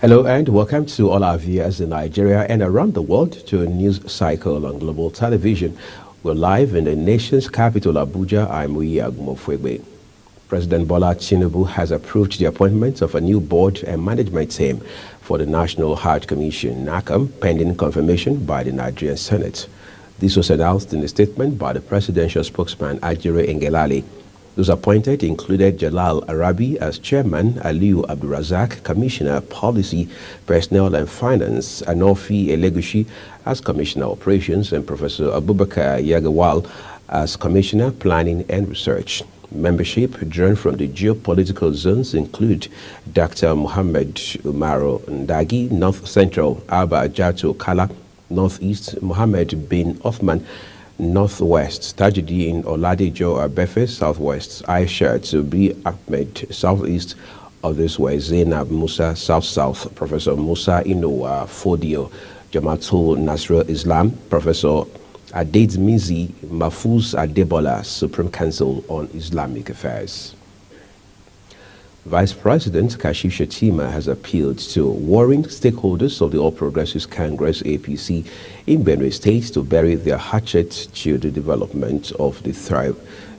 Hello and welcome to all our viewers in Nigeria and around the world to a news cycle on global television. We're live in the nation's capital, Abuja. I'm Uyi Agumofwegbe. President Bola Tinubu has approved the appointment of a new board and management team for the National Heart Commission, NACAM, pending confirmation by the Nigerian Senate. This was announced in a statement by the presidential spokesman, Ajire Ngelale. Those appointed included Jalal Arabi as chairman, Aliyu Abdulrazak, Commissioner Policy, Personnel and Finance, Anofi Elegushi as Commissioner Operations, and Professor Abubakar Yagawal as Commissioner Planning and Research. Membership drawn from the geopolitical zones include Dr. Muhammad Umaru Ndagi, North Central, Abba Jato Kala, Northeast, Mohammed bin Othman, Northwest, Tajuddin Oladejo Abefe, Southwest, Aisha Tubi Ahmed, Southeast. Others were Zainab Musa, South-South, Professor Musa Inowa Fodio, Jamatul Nasrul Islam, Professor Adedmizi Mahfouz Adebola, Supreme Council on Islamic Affairs. Vice President Kashif Shettima has appealed to warring stakeholders of the All Progressives Congress APC in Benue State to bury their hatchet to the development of the tribe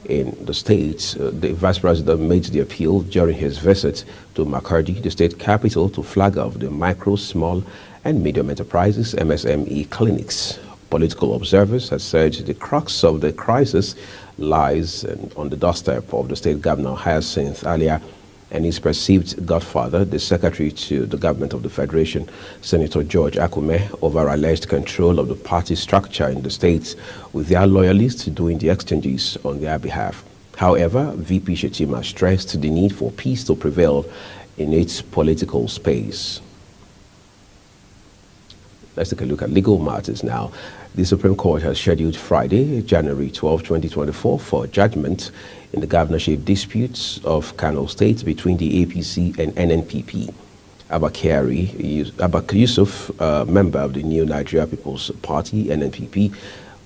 in the state. The Vice President made the appeal during his visit to Makurdi, the state capital, to flag off the micro, small and medium enterprises MSME clinics. Political observers have said the crux of the crisis lies on the doorstep of the state governor Hyacinth Alia and his perceived godfather, the secretary to the government of the Federation, Senator George Akume, over alleged control of the party structure in the states, with their loyalists doing the exchanges on their behalf. However, VP Shettima stressed the need for peace to prevail in its political space. Let's take a look at legal matters now. The Supreme Court has scheduled Friday, January 12, 2024 for judgment in the governorship disputes of Kano State between the APC and NNPP. Abba Yusuf, member of the New Nigeria People's Party, NNPP,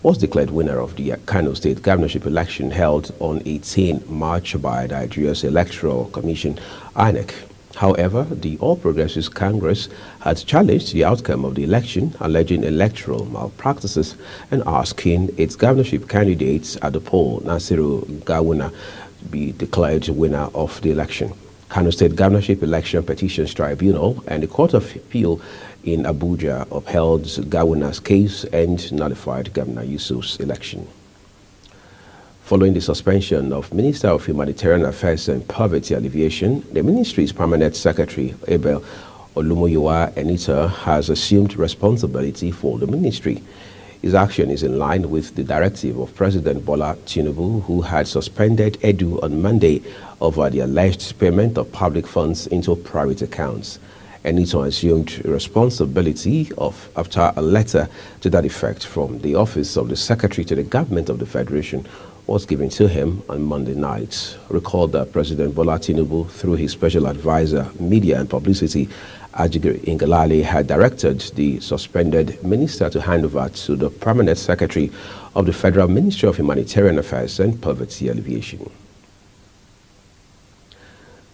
was declared winner of the Kano State governorship election held on 18 March by Nigeria's Electoral Commission, INEC. However, the All Progressives Congress had challenged the outcome of the election, alleging electoral malpractices and asking its governorship candidates at the poll, Nasiru Gawuna, be declared winner of the election. Kano State Governorship Election Petitions Tribunal and the Court of Appeal in Abuja upheld Gawuna's case and nullified Governor Yusuf's election. Following the suspension of Minister of Humanitarian Affairs and Poverty Alleviation, the ministry's permanent secretary, Abel Olumoyiwa Enita, has assumed responsibility for the ministry. His action is in line with the directive of President Bola Tinubu, who had suspended Edu on Monday over the alleged payment of public funds into private accounts. Enita assumed responsibility after a letter to that effect from the office of the secretary to the government of the Federation was given to him on Monday night. Recall that President Bola Tinubu, through his special advisor, Media and Publicity, Ajire Ngelale, had directed the suspended minister to hand over to the permanent secretary of the Federal Ministry of Humanitarian Affairs and Poverty Alleviation.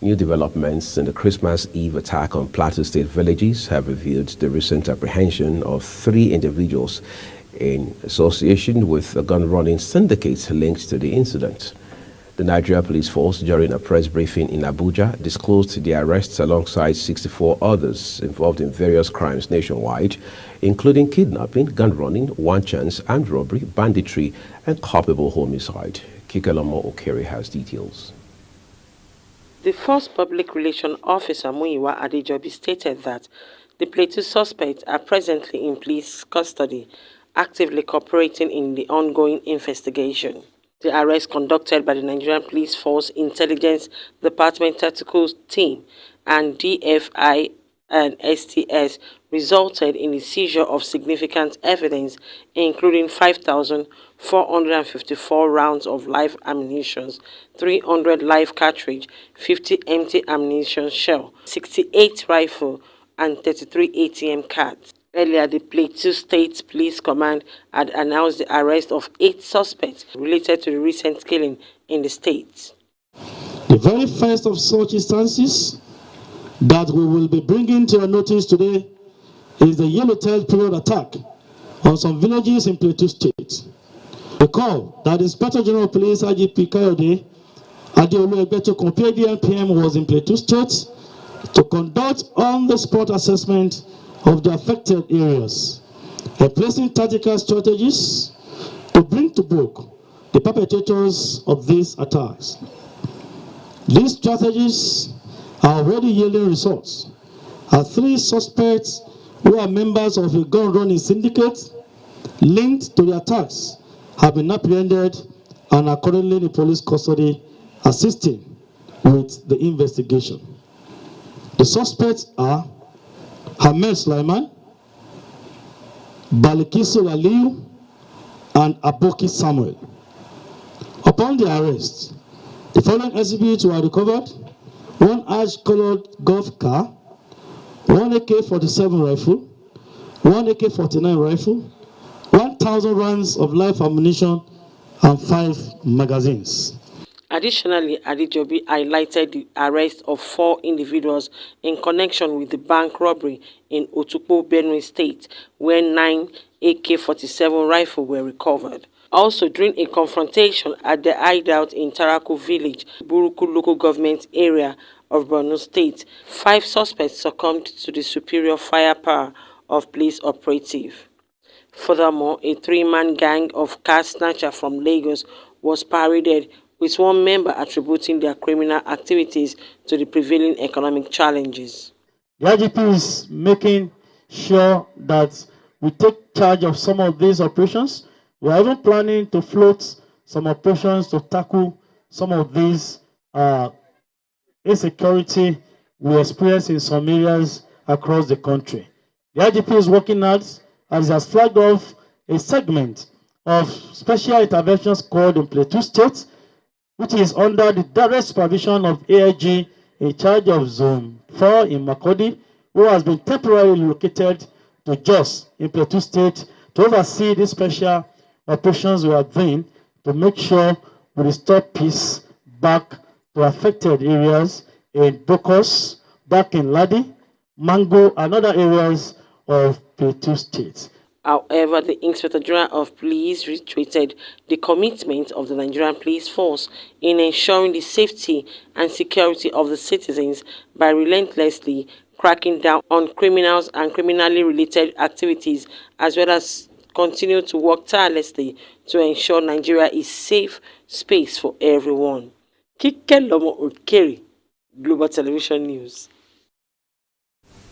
New developments in the Christmas Eve attack on Plateau State villages have revealed the recent apprehension of 3 individuals in association with a gun-running syndicate linked to the incident. The Nigeria Police Force, during a press briefing in Abuja, disclosed the arrests alongside 64 others involved in various crimes nationwide, including kidnapping, gun-running, one-chance armed robbery, banditry, and culpable homicide. Kikelomo Okere has details. The first public relations officer, Muyiwa Adejobi, stated that the Plateau suspects are presently in police custody, actively cooperating in the ongoing investigation. The arrest conducted by the Nigerian Police Force Intelligence Department Tactical Team and DFI and STS resulted in the seizure of significant evidence, including 5,454 rounds of live ammunition, 300 live cartridge, 50 empty ammunition shell, 68 rifle, and 33 ATM cards. Earlier, the Plateau State Police Command had announced the arrest of 8 suspects related to the recent killing in the state. The very first of such instances that we will be bringing to your notice today is the Yellowtail period attack on some villages in Plateau State. Recall that Inspector General of Police IGP Kayode Adeolu Egbeto PDM was in Plateau State to conduct on-the-spot assessment of the affected areas, replacing tactical strategies to bring to book the perpetrators of these attacks. These strategies are already yielding results. Our 3 suspects who are members of a gun-running syndicate linked to the attacks have been apprehended and are currently in police custody assisting with the investigation. The suspects are Ahmed Sulaiman, Balikisu Aliyu, and Aboki Samuel. Upon the arrest, the following exhibits were recovered: 1 ash-colored golf car, 1 AK-47 rifle, 1 AK-49 rifle, 1,000 rounds of live ammunition, and 5 magazines. Additionally, Adejobi highlighted the arrest of 4 individuals in connection with the bank robbery in Otukpo, Benue State, where 9 AK-47 rifles were recovered. Also, during a confrontation at the hideout in Taraku Village, Buruku local government area of Borno State, 5 suspects succumbed to the superior firepower of police operative. Furthermore, a 3-man gang of car snatchers from Lagos was paraded, with 1 member attributing their criminal activities to the prevailing economic challenges. The IGP is making sure that we take charge of some of these operations. We are even planning to float some operations to tackle some of these insecurity we experience in some areas across the country. The IGP is working hard as has flagged off a segment of Special Intervention Squad in Plateau State, which is under the direct supervision of AIG in charge of Zone 4 in Makurdi, who has been temporarily located to Jos in Plateau State to oversee the special operations we are doing to make sure we restore peace back to affected areas in Bokos, back in Ladi, Mango, and other areas of Plateau State. However, the Inspector General of Police reiterated the commitment of the Nigerian Police Force in ensuring the safety and security of the citizens by relentlessly cracking down on criminals and criminally related activities, as well as continue to work tirelessly to ensure Nigeria is a safe space for everyone. Kike Lomo Okeri, Global Television News.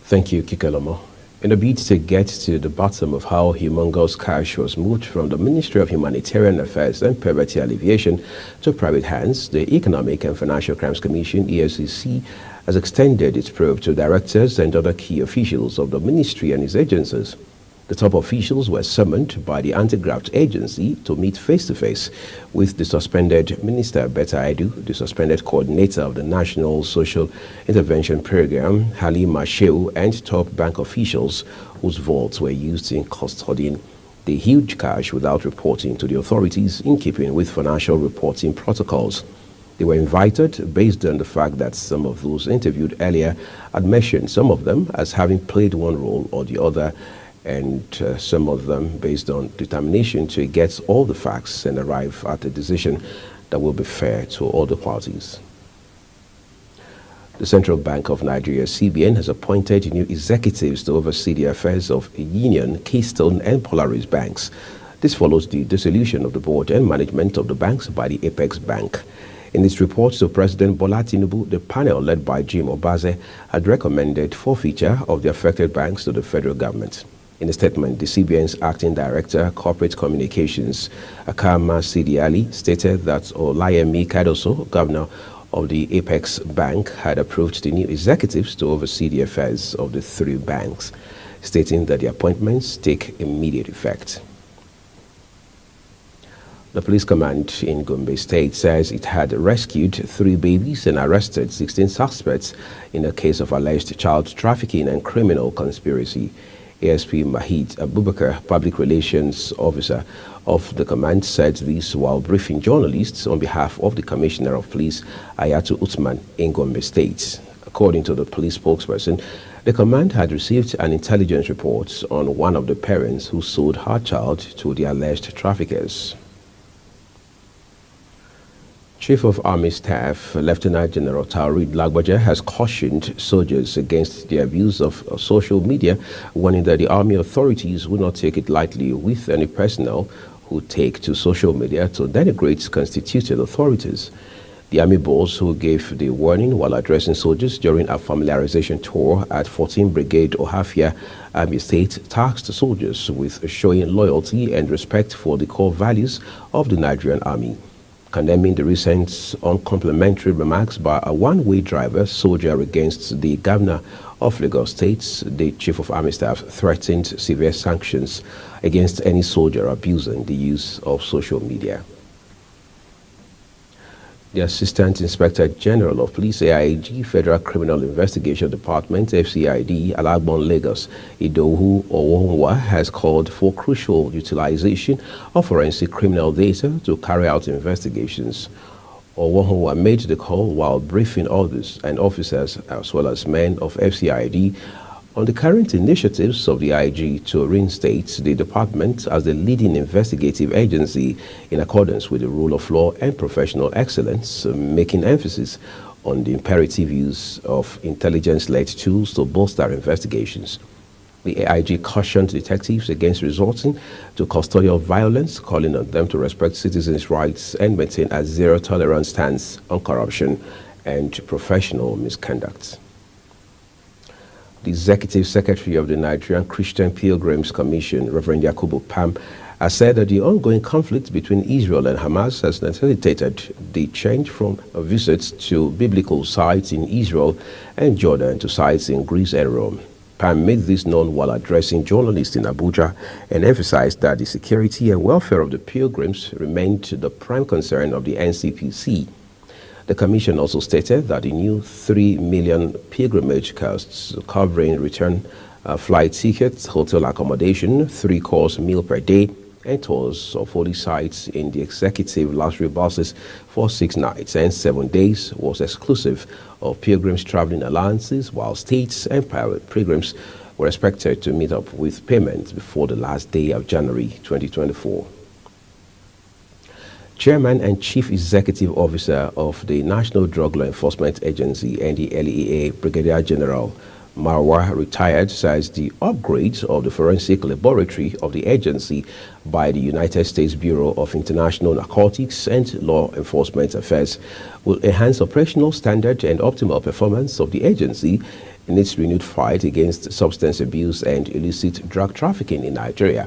Thank you, Kike Lomo. In a bid to get to the bottom of how humongous cash was moved from the Ministry of Humanitarian Affairs and Poverty Alleviation to private hands, the Economic and Financial Crimes Commission, EFCC, has extended its probe to directors and other key officials of the ministry and its agencies. The top officials were summoned by the Anti-Graft Agency to meet face-to-face with the suspended Minister Betta Aidu, the suspended coordinator of the National Social Intervention Program, Halima Shehu, and top bank officials whose vaults were used in custodying the huge cash without reporting to the authorities, in keeping with financial reporting protocols. They were invited based on the fact that some of those interviewed earlier had mentioned some of them as having played one role or the other, and some of them based on determination to get all the facts and arrive at a decision that will be fair to all the parties. The Central Bank of Nigeria, CBN, has appointed new executives to oversee the affairs of Union, Keystone, and Polaris banks. This follows the dissolution of the board and management of the banks by the Apex Bank. In its report to President Bola Tinubu, the panel led by Jim Obaze had recommended forfeiture of the affected banks to the federal government. In a statement, the CBN's Acting Director, Corporate Communications, Akama Sidi Ali, stated that Olayemi Kadoso, Governor of the Apex Bank, had approved the new executives to oversee the affairs of the 3 banks, stating that the appointments take immediate effect. The police command in Gombe State says it had rescued 3 babies and arrested 16 suspects in a case of alleged child trafficking and criminal conspiracy. ASP Mahid Abubakar, Public Relations Officer of the command, said this while briefing journalists on behalf of the Commissioner of Police, Ayatu Uthman, in Gombe State. According to the police spokesperson, the command had received an intelligence report on one of the parents who sold her child to the alleged traffickers. Chief of Army Staff, Lieutenant General Taoreed Lagbaja, has cautioned soldiers against the abuse of social media, warning that the Army authorities will not take it lightly with any personnel who take to social media to denigrate constituted authorities. The Army boss, who gave the warning while addressing soldiers during a familiarization tour at 14th Brigade Ohafia Army State, tasked soldiers with showing loyalty and respect for the core values of the Nigerian Army. Condemning the recent uncomplimentary remarks by a one-way driver soldier against the governor of Lagos State, the Chief of Army Staff threatened severe sanctions against any soldier abusing the use of social media. The Assistant Inspector General of Police, AIG, Federal Criminal Investigation Department, FCID, Alagbon, Lagos, Idowu Owonwa, has called for crucial utilization of forensic criminal data to carry out investigations. Owonwa made the call while briefing others and officers as well as men of FCID on the current initiatives of the IG to reinstate the department as the leading investigative agency in accordance with the rule of law and professional excellence, making emphasis on the imperative use of intelligence-led tools to bolster investigations. The AIG cautioned detectives against resorting to custodial violence, calling on them to respect citizens' rights and maintain a zero-tolerance stance on corruption and professional misconduct. The Executive Secretary of the Nigerian Christian Pilgrims Commission, Reverend Yakubu Pam, has said that the ongoing conflict between Israel and Hamas has necessitated the change from visits to biblical sites in Israel and Jordan to sites in Greece and Rome. Pam made this known while addressing journalists in Abuja and emphasized that the security and welfare of the pilgrims remained the prime concern of the NCPC. The Commission also stated that the new 3 million pilgrimage costs, covering return flight tickets, hotel accommodation, 3-course meal per day, and tours of holy sites in the executive luxury buses for 6 nights and 7 days, was exclusive of pilgrims' traveling allowances, while states and private pilgrims were expected to meet up with payment before the last day of January 2024. Chairman and Chief Executive Officer of the National Drug Law Enforcement Agency, NDLEA, Brigadier General Marwa, retired, says the upgrade of the forensic laboratory of the agency by the United States Bureau of International Narcotics and Law Enforcement Affairs will enhance operational standard and optimal performance of the agency in its renewed fight against substance abuse and illicit drug trafficking in Nigeria.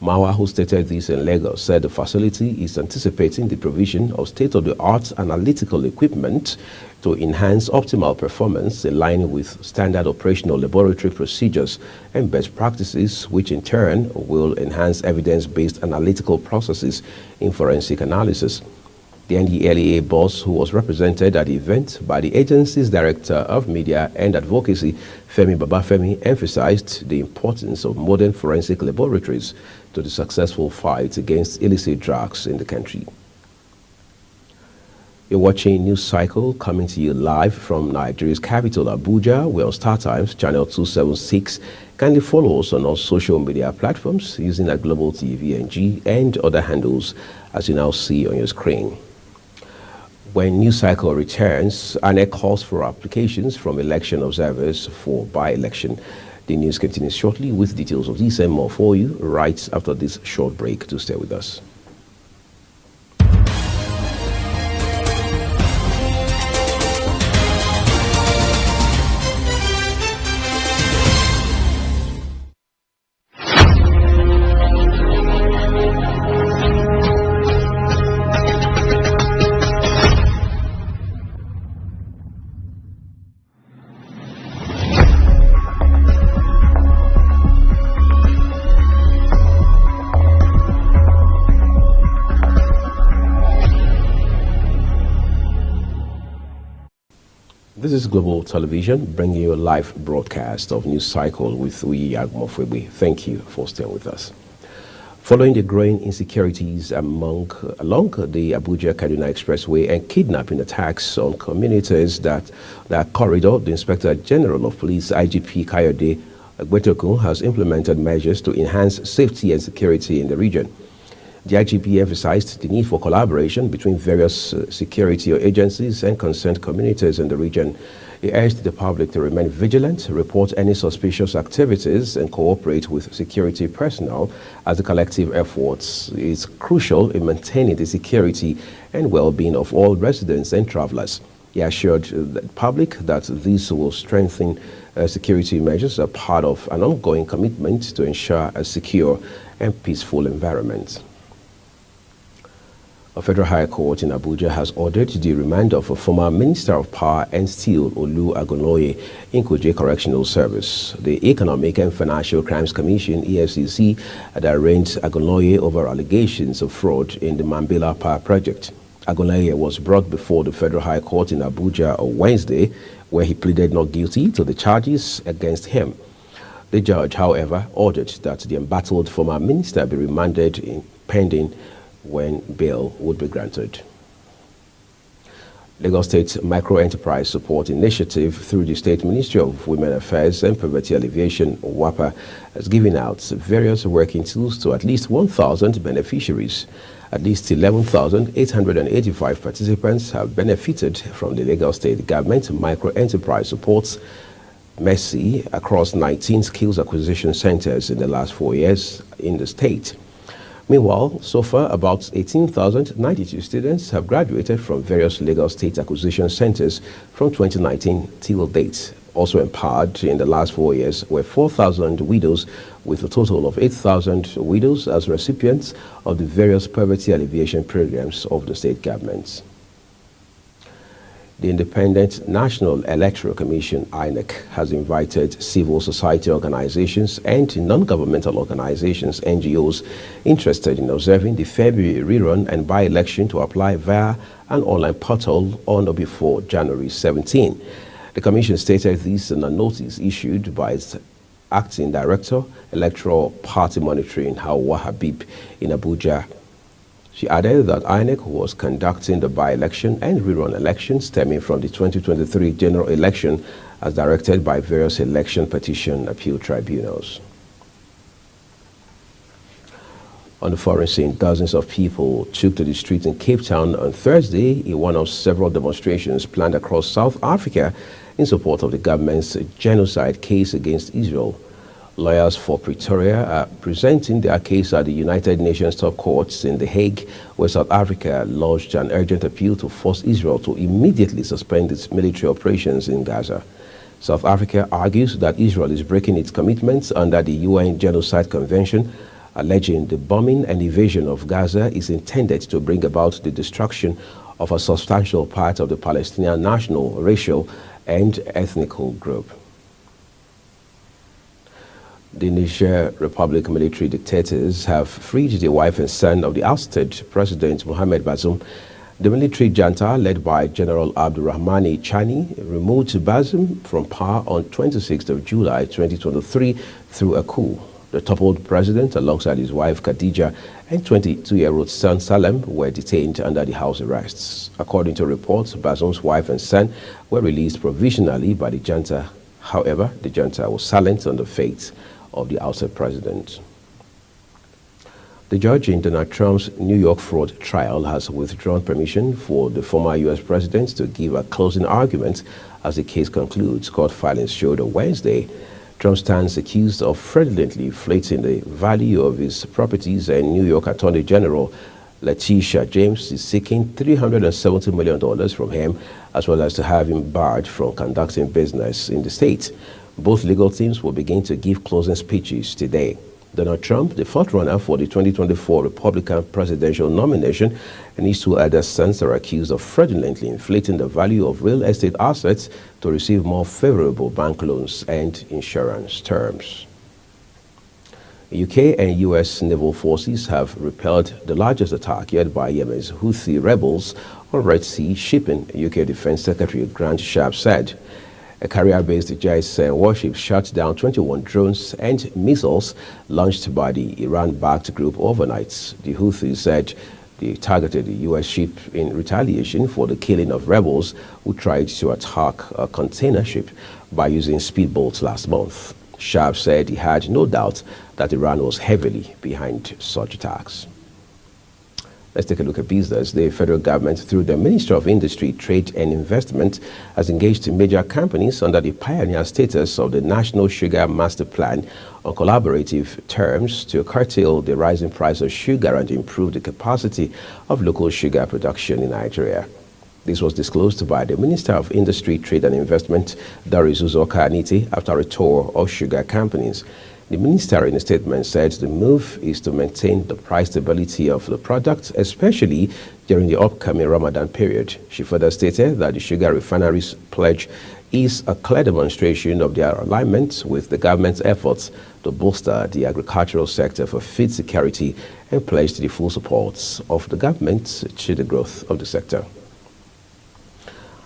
Marwa, who stated this in Lagos, said the facility is anticipating the provision of state-of-the-art analytical equipment to enhance optimal performance in line with standard operational laboratory procedures and best practices, which in turn will enhance evidence-based analytical processes in forensic analysis. The NDLEA boss, who was represented at the event by the agency's Director of Media and Advocacy, Femi Babafemi, emphasized the importance of modern forensic laboratories to the successful fight against illicit drugs in the country. You're watching News Cycle, coming to you live from Nigeria's capital, Abuja. We're on StarTimes, channel 276. Kindly follow us on all social media platforms using our Global TVNG and other handles, as you now see on your screen. When News Cycle returns, ANEC calls for applications from election observers for by-election. The news continues shortly with details of this and more for you right after this short break. To stay with us. This is Global Television, bringing you a live broadcast of News Cycle with Uyi Agumofwebe. Thank you for staying with us. Following the growing insecurities along the Abuja-Kaduna Expressway and kidnapping attacks on commuters that corridor, the Inspector General of Police, IGP Kayode Egbetokun, has implemented measures to enhance safety and security in the region. The IGP emphasized the need for collaboration between various security agencies and concerned communities in the region. He urged the public to remain vigilant, report any suspicious activities, and cooperate with security personnel, as the collective efforts is crucial in maintaining the security and well-being of all residents and travelers. He assured the public that these will strengthen security measures as part of an ongoing commitment to ensure a secure and peaceful environment. A federal high court in Abuja has ordered the remand of a former Minister of Power and Steel, Olu Agunoye, in Kuje Correctional Service. The Economic and Financial Crimes Commission, EFCC, had arraigned Agunoye over allegations of fraud in the Mambila Power Project. Agunoye was brought before the Federal High Court in Abuja on Wednesday, where he pleaded not guilty to the charges against him. The judge, however, ordered that the embattled former minister be remanded pending when bail would be granted. Lagos State Micro-Enterprise Support Initiative, through the State Ministry of Women Affairs and Poverty Alleviation, WAPA, has given out various working tools to at least 1,000 beneficiaries. At least 11,885 participants have benefited from the Lagos State Government Micro-Enterprise Supports MERCI across 19 skills acquisition centers in the last 4 years in the state. Meanwhile, so far, about 18,092 students have graduated from various Lagos State acquisition centers from 2019 till date. Also empowered in the last 4 years were 4,000 widows, with a total of 8,000 widows as recipients of the various poverty alleviation programs of the state governments. The Independent National Electoral Commission, INEC, has invited civil society organizations and non-governmental organizations, NGOs, interested in observing the February rerun and by-election to apply via an online portal on or before January 17. The Commission stated this in a notice issued by its Acting Director, Electoral Party Monitoring, Hawa Habib, in Abuja. She added that INEC was conducting the by-election and rerun elections stemming from the 2023 general election as directed by various election petition appeal tribunals. On the foreign scene, dozens of people took to the streets in Cape Town on Thursday in one of several demonstrations planned across South Africa in support of the government's genocide case against Israel. Lawyers for Pretoria are presenting their case at the United Nations top courts in The Hague, where South Africa lodged an urgent appeal to force Israel to immediately suspend its military operations in Gaza. South Africa argues that Israel is breaking its commitments under the UN Genocide Convention, alleging the bombing and invasion of Gaza is intended to bring about the destruction of a substantial part of the Palestinian national, racial, and ethnical group. The Niger Republic military dictators have freed the wife and son of the ousted President Mohamed Bazoum. The military junta, led by General Abdurrahmani Chani, removed Bazoum from power on 26th of July 2023 through a coup. The toppled president, alongside his wife Khadija and 22-year-old son Salem, were detained under the house arrests. According to reports, Bazoum's wife and son were released provisionally by the junta. However, the junta was silent on the fate of the ousted president. The judge in Donald Trump's New York fraud trial has withdrawn permission for the former U.S. president to give a closing argument as the case concludes, court filings showed on Wednesday. Trump stands accused of fraudulently inflating the value of his properties, and New York Attorney General Letitia James is seeking $370 million from him, as well as to have him barred from conducting business in the state. Both legal teams will begin to give closing speeches today. Donald Trump, the front-runner for the 2024 Republican presidential nomination, and his two other sons are accused of fraudulently inflating the value of real estate assets to receive more favorable bank loans and insurance terms. UK and US naval forces have repelled the largest attack yet by Yemen's Houthi rebels on Red Sea shipping, UK Defense Secretary Grant Shapps said. A carrier-based JAIS warship shot down 21 drones and missiles launched by the Iran-backed group overnight. The Houthis said they targeted the U.S. ship in retaliation for the killing of rebels who tried to attack a container ship by using speedboats last month. Sharp said he had no doubt that Iran was heavily behind such attacks. Let's take a look at business. The federal government, through the Ministry of Industry, Trade and Investment, has engaged major companies under the pioneer status of the National Sugar Master Plan on collaborative terms to curtail the rising price of sugar and improve the capacity of local sugar production in Nigeria. This was disclosed by the Minister of Industry, Trade and Investment, Doris Uzoka Anite, after a tour of sugar companies. The minister in a statement said the move is to maintain the price stability of the product, especially during the upcoming Ramadan period. She further stated that the sugar refineries' pledge is a clear demonstration of their alignment with the government's efforts to bolster the agricultural sector for food security and pledged the full support of the government to the growth of the sector.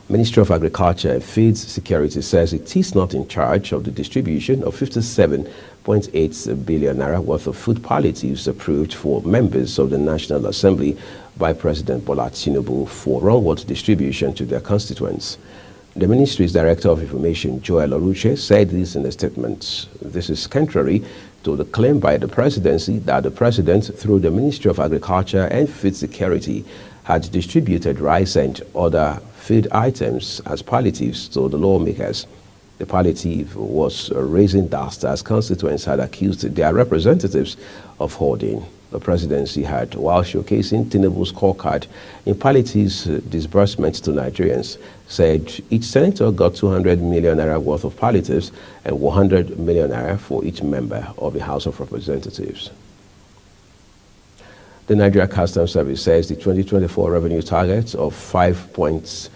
Ministry of Agriculture and Food Security says it is not in charge of the distribution of 57.8 billion naira worth of food palliatives approved for members of the National Assembly by President Bola Tinubu for onward distribution to their constituents. The ministry's Director of Information, Joel Oruche, said this in a statement. This is contrary to the claim by the presidency that the president, through the Ministry of Agriculture and Food Security, had distributed rice and other food items as palliatives to the lawmakers. The palliative was raising dust as constituents had accused their representatives of hoarding. The presidency had, while showcasing Tinubu's scorecard in palliatives disbursement to Nigerians, said each senator got 200 million naira worth of palliatives and 100 million naira for each member of the House of Representatives. The Nigeria Customs Service says the 2024 revenue target of 5.07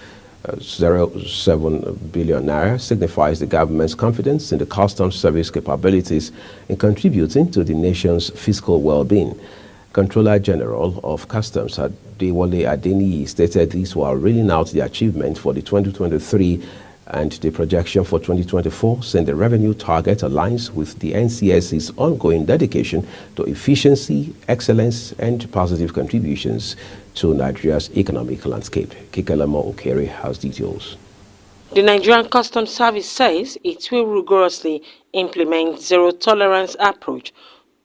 billion naira signifies the government's confidence in the customs service capabilities in contributing to the nation's fiscal well-being. Controller General of Customs Adewale Adeniyi stated these were reeling out the achievement for the 2023 and the projection for 2024, saying the revenue target aligns with the NCS's ongoing dedication to efficiency, excellence, and positive contributions to Nigeria's economic landscape. Kikelemo Okere has details. The Nigerian Customs Service says it will rigorously implement zero-tolerance approach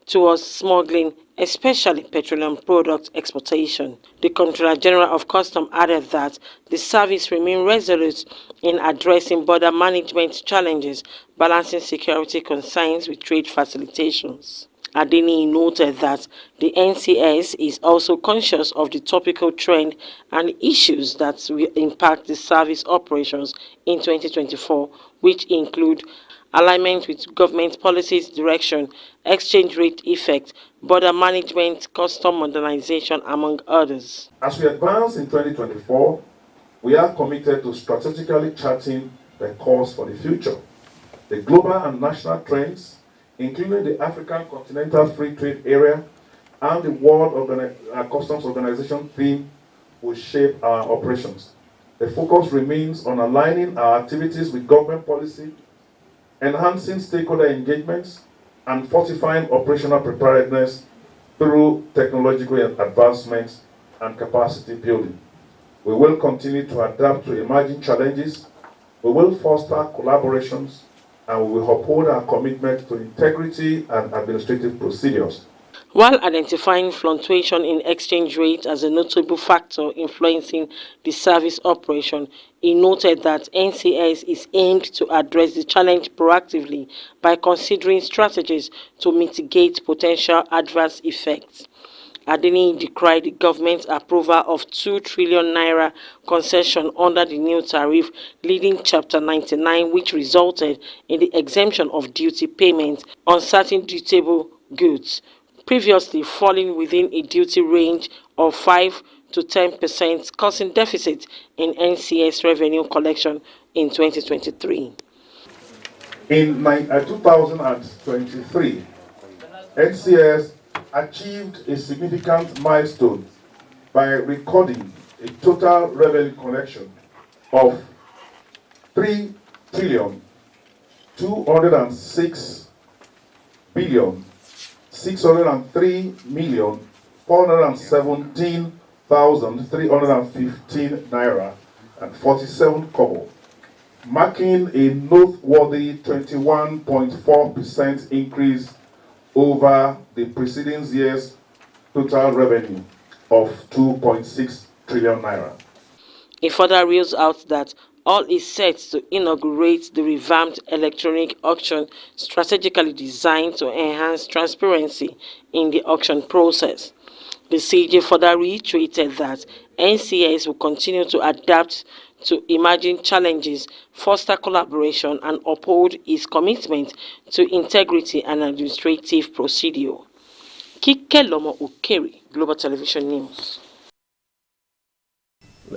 towards smuggling, especially petroleum product exportation. The Controller General of Customs added that the service remains resolute in addressing border management challenges, balancing security concerns with trade facilitations. Adeniyi noted that the NCS is also conscious of the topical trend and issues that will impact the service operations in 2024, which include alignment with government policies direction, exchange rate effect, border management, custom modernization, among others. As we advance in 2024, we are committed to strategically charting the course for the future. The global and national trends, including the African Continental Free Trade Area and the World Customs Organization theme, will shape our operations. The focus remains on aligning our activities with government policy, enhancing stakeholder engagements, and fortifying operational preparedness through technological advancements and capacity building. We will continue to adapt to emerging challenges, we will foster collaborations, and we will uphold our commitment to integrity and administrative procedures. While identifying fluctuation in exchange rate as a notable factor influencing the service operation, he noted that NCS is aimed to address the challenge proactively by considering strategies to mitigate potential adverse effects. Adeniyi decried the government's approval of 2 trillion naira concession under the new tariff, leading Chapter 99, which resulted in the exemption of duty payments on certain dutiable goods, previously falling within a duty range of 5 to 10%, causing deficit in NCS revenue collection in 2023. In 2023, NCS achieved a significant milestone by recording a total revenue collection of 3 trillion 206 billion 603 million 417,315 naira and 47 kobo, marking a noteworthy 21.4% increase over the preceding year's total revenue of 2.6 trillion naira. It further reels out that all is set to inaugurate the revamped electronic auction strategically designed to enhance transparency in the auction process. The CJ further reiterated that NCS will continue to adapt to emerging challenges, foster collaboration, and uphold its commitment to integrity and administrative procedure. Kike Lomo Ukeri, Global Television News.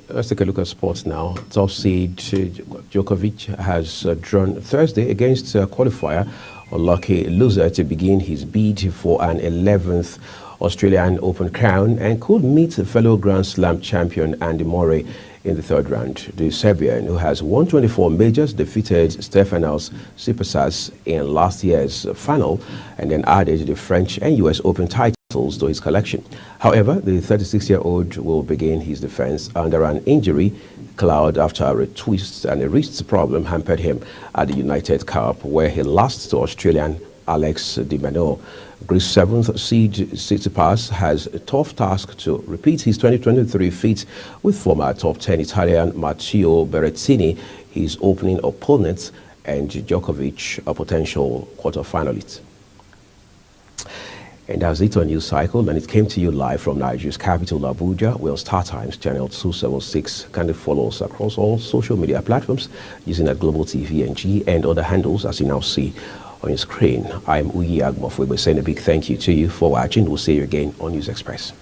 Let's take a look at sports now. Top seed Djokovic has drawn Thursday against qualifier unlucky loser to begin his bid for an 11th Australian Open crown and could meet fellow Grand Slam champion Andy Murray in the third round. The Serbian, who has won 24 majors, defeated Stefanos Tsitsipas in last year's final and then added the French and US Open titles to his collection. However, the 36-year-old will begin his defense under an injury cloud after a twist and a wrist problem hampered him at the United Cup, where he lost to Australian Alex de Minaur. Greece 7th seed Tsitsipas has a tough task to repeat his 2023 feat with former top 10 Italian Matteo Berrettini, his opening opponent, and Djokovic, a potential quarter-finalist. And that's it on News Cycle, and it came to you live from Nigeria's capital, Abuja. We're on StarTimes channel 276. Kindly follow us across all social media platforms using at Global TV NG and other handles as you now see on your screen. I'm Uyi Agmofwe saying a big thank you to you for watching. We'll see you again on News Express.